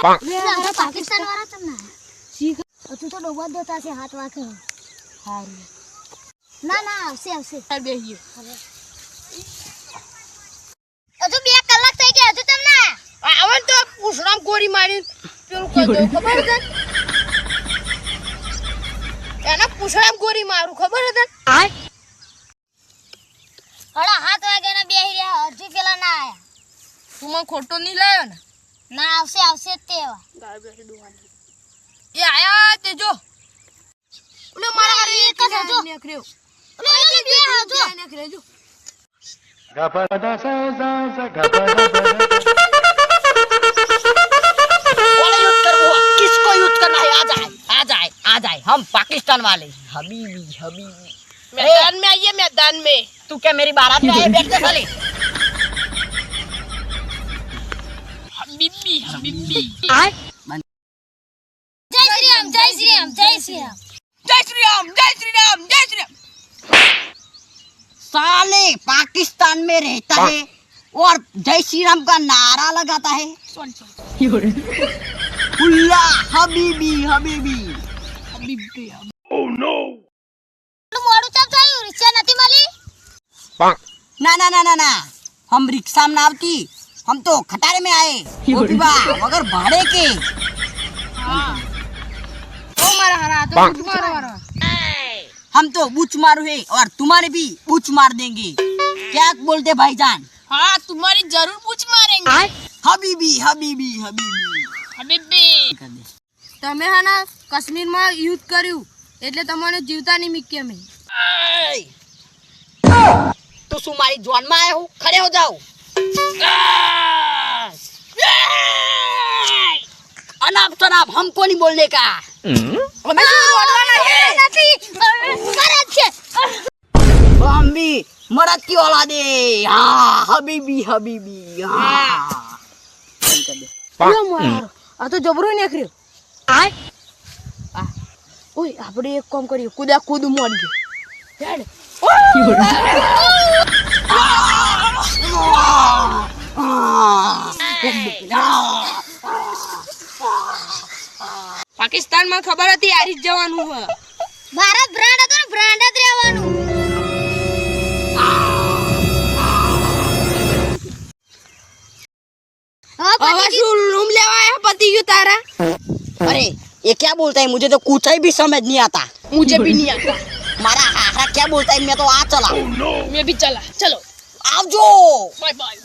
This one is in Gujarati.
અરે પાકિસ્તાન વાળા તમને શીખ તું તો ડોબા દેતા છે હાથ વાકે હારું ના ના આવશે બેહીએ હજુ 2 કલાક થઈ ગયા હજુ તમને આવન તો પૂછરામ ગોરી મારી પેલું કહી દઉં ખબર છે એના પૂછરામ ગોરી મારું ખબર છે હળા હાથ વાગે ને બેહી રહ્યા હજુ પેલા ના આયા તું મને ખોટો નહીં લાવ્યો ને ના આવશે જ તેવા એ આયા તે જો ઓલે મારા હારે એક જ હજુ નીકળ્યો ઓલે બે હજુ નીકળ્યો જો किसको युद्ध करना है आ जाए हम पाकिस्तान वाले हबीबी मैदान में आइए मैदान में तू क्या मेरी बारात में आए बैठ जा साले हबीबी જય શ્રી રામ જય શ્રી રામ જય શ્રી રામ जय श्री राम जय श्री राम जय श्री राम साले पाकिस्तान में रहता है और जय श्री राम का नारा लगाता है उल्ला हबीबी મોડું ચાપ થયું રિક્ષા નથી મળી ना हम रिक्शा में ना आवती हम तो खटारे में आए वो भी बा मगर भाड़े के ओ मारा हरा तो मारो हम तो बूच मारू है और तुम्हारे भी बूच मार देंगे क्या बोलते भाईजान हाँ तुम्हारी जरूर पूछ मारेंगे हबीबी हबीबी તમે હાના કાશ્મીરમાં યુદ્ધ કર્યું એટલે તમને જીવતા નહીં મિક્કે મે तो सु मारी जवान में आए हो खड़े हो जाओ अनाप शनाप हमको नहीं बोलने का અમે બોલવાના છે નથી કરે છે हम भी मरद की औलादे हाँ हबीबी हाँ આ તો જબરો નીકળ્યો ઓય આપણે એક કામ કરીએ કુદા કુદ મોડી ગયો હેડ પાકિસ્તાન માં ખબર હતી હારી જ જવાનું હે ભારત બ્રાન્ડ હતો ને બ્રાન્ડ જ રહેવાનું હવે શું રૂમ લેવા આયા પતિ ગયો તારા अरे ये क्या बोलता है मुझे तो कुछ भी समझ नहीं आता मुझे भी नहीं आता मारा हारा क्या बोलता है मैं तो आ चला मैं भी चला चलो आवजो बाय बाय